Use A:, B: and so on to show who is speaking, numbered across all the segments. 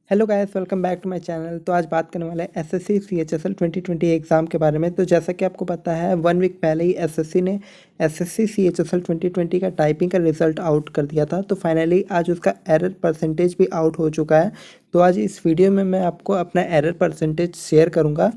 A: Hello guys, welcome back to my channel. तो आज बात करने वाले हैं एसएससी सीएचएसएल 2020 एग्ज़ाम के बारे में। तो जैसा कि आपको पता है 1 वीक पहले ही एसएससी ने एसएससी सीएचएसएल 2020 का टाइपिंग का रिज़ल्ट आउट कर दिया था। तो फाइनली आज उसका एरर परसेंटेज भी आउट हो चुका है। तो आज इस वीडियो में मैं आपको अपना एरर परसेंटेज शेयर करूँगा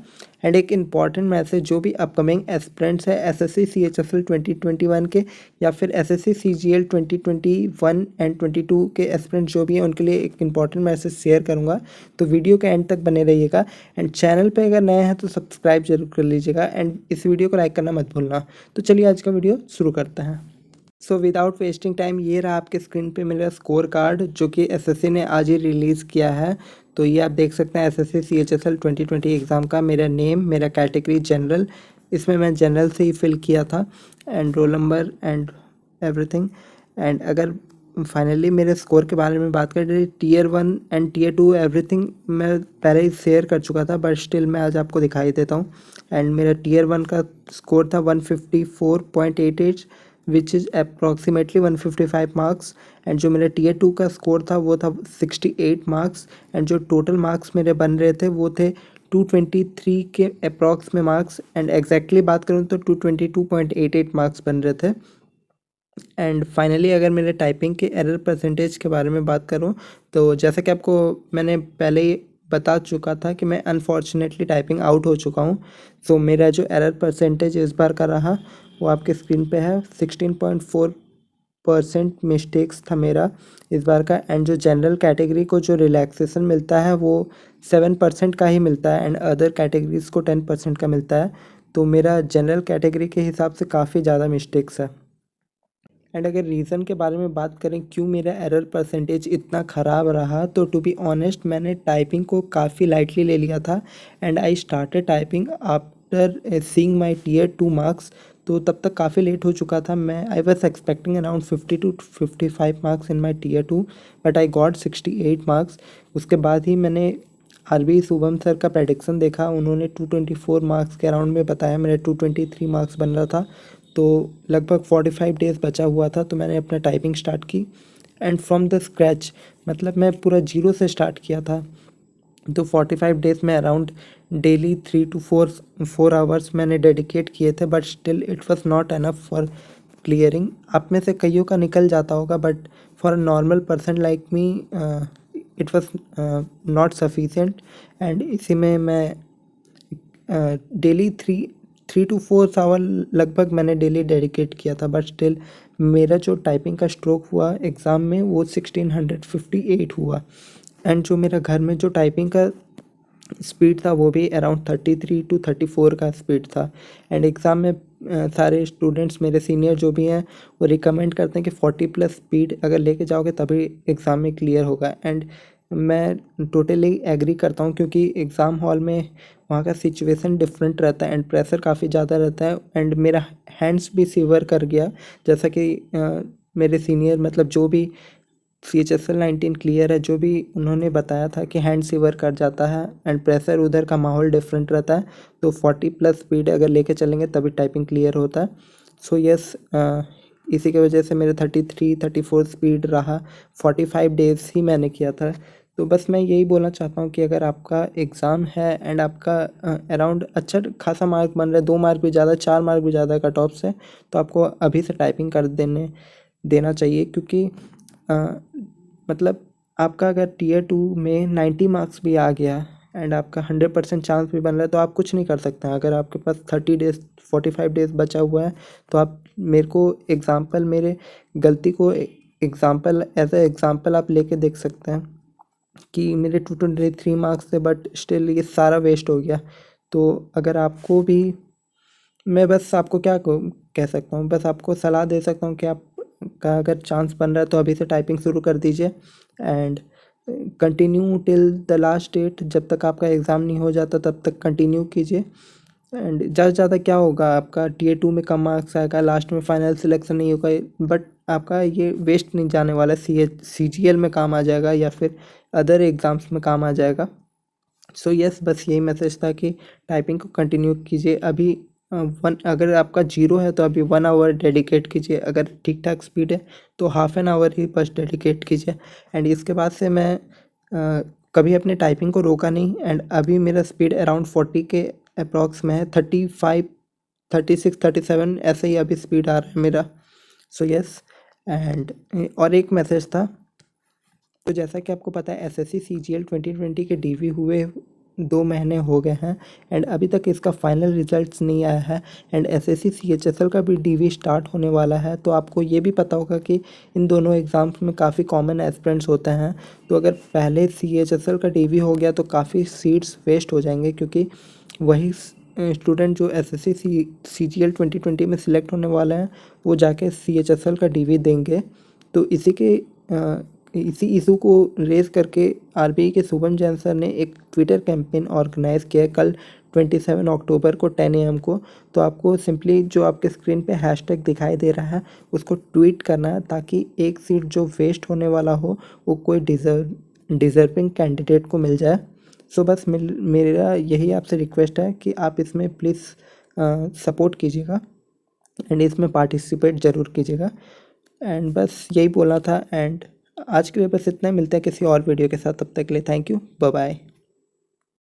A: एंड एक इम्पॉर्टेंट मैसेज जो भी अपकमिंग एस्पिरेंट्स है एसएससी सीएचएसएल 2021 के या फिर एसएससी सीजीएल 2021 एंड 22 के एस्पिरेंट्स जो भी हैं उनके लिए एक इम्पॉर्टेंट मैसेज शेयर करूँगा। तो वीडियो के एंड तक बने रहिएगा एंड चैनल पे अगर नए हैं तो सब्सक्राइब जरूर कर लीजिएगा एंड इस वीडियो को लाइक करना मत भूलना। तो चलिए आज का वीडियो शुरू करते हैं। सो विदाउट वेस्टिंग टाइम ये रहा आपके स्क्रीन पे मेरा स्कोर कार्ड जो कि एसएससी ने आज ही रिलीज़ किया है। तो ये आप देख सकते हैं एसएससी सीएचएसएल 2020 एग्ज़ाम का मेरा नेम, मेरा कैटेगरी जनरल, इसमें मैं जनरल से ही फिल किया था and roll number and everything. And अगर फाइनली मेरे स्कोर के बारे में बात करें टीयर 1 एंड टीयर 2 एवरीथिंग मैं पहले ही शेयर कर चुका था, बट स्टिल मैं आज आपको दिखाई देता हूँ। एंड मेरा टीयर 1 का स्कोर था 154.88 which is approximately 155 marks. And जो मेरा टीयर 2 का स्कोर था वो था 68 मार्क्स। एंड जो टोटल मार्क्स मेरे बन रहे थे वो थे 223 के अप्रॉक्स में मार्क्स। एंड एग्जैक्टली बात करूँ तो 222.88 मार्क्स बन रहे थे। एंड फाइनली अगर मेरे टाइपिंग के एरर परसेंटेज के बारे में बात करूँ तो जैसा कि आपको मैंने पहले ही बता चुका था कि मैं अनफॉर्चुनेटली टाइपिंग आउट हो चुका हूँ। सो मेरा जो एरर परसेंटेज इस बार का रहा वो आपके स्क्रीन पे है। 16.4% मिस्टेक्स था मेरा इस बार का। एंड जो जनरल कैटेगरी को जो रिलैक्सेशन मिलता है वो 7% का ही मिलता है एंड अदर कैटेगरीज़ को 10% का मिलता है। तो मेरा जनरल कैटेगरी के हिसाब से काफ़ी ज़्यादा मिस्टेक्स है। एंड अगर रीज़न के बारे में बात करें क्यों मेरा एरर परसेंटेज इतना ख़राब रहा, तो टू बी ऑनेस्ट मैंने टाइपिंग को काफ़ी लाइटली ले लिया था and I started typing after seeing my tier 2 marks. तो तब तक काफ़ी लेट हो चुका था। मैं I was expecting around 50 to 55 marks in my tier 2 but I got 68 marks. उसके बाद ही मैंने आरबी शुभम सर का प्रेडिक्शन देखा, उन्होंने 224 मार्क्स के अराउंड में बताया, मेरे 223 मार्क्स बन रहा था। तो लगभग 45 डेज़ बचा हुआ था तो मैंने अपना टाइपिंग स्टार्ट की एंड फ्रॉम द स्क्रैच, मतलब मैं पूरा जीरो से स्टार्ट किया था। तो 45 डेज़ में अराउंड डेली 3 to 4 आवर्स मैंने डेडिकेट किए थे, but still it was not enough for clearing. आप में से कईयों का निकल जाता होगा but for a normal person like me it was not sufficient. And इसी में मैं डेली 3 to 4 आवर लगभग मैंने डेली डेडिकेट किया था, बट स्टिल मेरा जो टाइपिंग का स्ट्रोक हुआ एग्ज़ाम में वो 1658 हुआ। एंड जो मेरा घर में जो टाइपिंग का स्पीड था वो भी अराउंड 33 to 34 का स्पीड था। एंड एग्ज़ाम में सारे स्टूडेंट्स मेरे सीनियर जो भी हैं वो रिकमेंड करते हैं कि 40+ स्पीड अगर लेके जाओगे तभी एग्ज़ाम में क्लियर होगा। एंड मैं टोटली एग्री करता हूँ क्योंकि एग्ज़ाम हॉल में वहाँ का सिचुएशन डिफरेंट रहता है एंड प्रेशर काफ़ी ज़्यादा रहता है। एंड मेरा हैंड्स भी सीवर कर गया, जैसा कि मेरे सीनियर मतलब जो भी CHSL 19 क्लियर है जो भी उन्होंने बताया था कि हैंड सीवर कर जाता है एंड प्रेशर उधर का माहौल डिफरेंट रहता है। तो 40+ स्पीड अगर लेके चलेंगे तभी टाइपिंग क्लियर होता है। सो यस, इसी की वजह से मेरे 33-34 स्पीड रहा। 45 डेज़ ही मैंने किया था। तो बस मैं यही बोलना चाहता हूँ कि अगर आपका एग्ज़ाम है एंड आपका अराउंड अच्छा खासा मार्क बन रहा है, 2 मार्क भी ज़्यादा, 4 मार्क भी ज़्यादा कट ऑफ से, तो आपको अभी से टाइपिंग कर देना चाहिए। क्योंकि मतलब आपका अगर टीयर 2 में 90 मार्क्स भी आ गया एंड आपका 100% चांस भी बन रहा है तो आप कुछ नहीं कर सकते हैं। अगर आपके पास 30 डेज़ 45 डेज़ बचा हुआ है तो आप मेरे को एग्ज़ाम्पल, मेरे गलती को एग्ज़ाम्पल एज ए एग्ज़ाम्पल आप लेके देख सकते हैं कि मेरे 223 मार्क्स थे बट स्टिल ये सारा वेस्ट हो गया। तो अगर आपको भी, मैं बस आपको क्या कह सकता हूँ, बस आपको सलाह दे सकता हूँ कि आप का अगर चांस बन रहा है तो अभी से टाइपिंग शुरू कर दीजिए and continue till the last date. जब तक आपका एग्ज़ाम नहीं हो जाता तब तक कंटिन्यू कीजिए। एंड ज़्यादा से ज़्यादा क्या होगा, आपका टीयर 2 में कम मार्क्स आएगा, लास्ट में फाइनल सिलेक्शन नहीं होगा, बट आपका ये वेस्ट नहीं जाने वाला। CGL में काम आ जाएगा या फिर अदर एग्ज़ाम्स में काम आ जाएगा। सो यस, बस यही मैसेज था कि टाइपिंग को कंटिन्यू कीजिए। अभी वन अगर आपका 0 है तो अभी 1 आवर डेडिकेट कीजिए, अगर ठीक ठाक स्पीड है तो हाफ एन आवर ही बस डेडिकेट कीजिए। एंड इसके बाद से मैं कभी अपने टाइपिंग को रोका नहीं एंड अभी मेरा स्पीड अराउंड 40 के अप्रॉक्स में है, 35, 36, 37 ऐसे ही अभी स्पीड आ रहा है मेरा। So yes. एंड और एक मैसेज था, तो जैसा कि आपको पता है एसएससी सीजीएल 2020 के डीवी हुए 2 महीने हो गए हैं एंड अभी तक इसका फाइनल रिजल्ट्स नहीं आया है एंड एसएससी सीएचएसएल का भी डीवी स्टार्ट होने वाला है। तो आपको ये भी पता होगा कि इन दोनों एग्ज़ाम्स में काफ़ी कॉमन एस्पिरेंट्स होते हैं। तो अगर पहले सीएचएसएल का डीवी हो गया तो काफ़ी सीट्स वेस्ट हो जाएंगे, क्योंकि वही स्टूडेंट जो एसएससी सीजीएल 2020 में सिलेक्ट होने वाले हैं वो जाके सीएचएसएल का डीवी देंगे। तो इसी इशू को रेज करके आरबीआई के शुभम जैन सर ने एक ट्विटर कैंपेन ऑर्गेनाइज किया है कल 27 अक्टूबर को 10 AM को। तो आपको सिंपली जो आपके स्क्रीन पे हैशटैग दिखाई दे रहा है उसको ट्वीट करना है, ताकि एक सीट जो वेस्ट होने वाला हो वो कोई डिज़र्विंग कैंडिडेट को मिल जाए। सो बस मेरा यही आपसे रिक्वेस्ट है कि आप इसमें प्लीज़ सपोर्ट कीजिएगा एंड इसमें पार्टिसिपेट ज़रूर कीजिएगा। एंड बस यही बोलना था। एंड आज के लिए बस इतना ही, मिलते हैं किसी और वीडियो के साथ, तब तक के लिए थैंक यू, बाय बाय।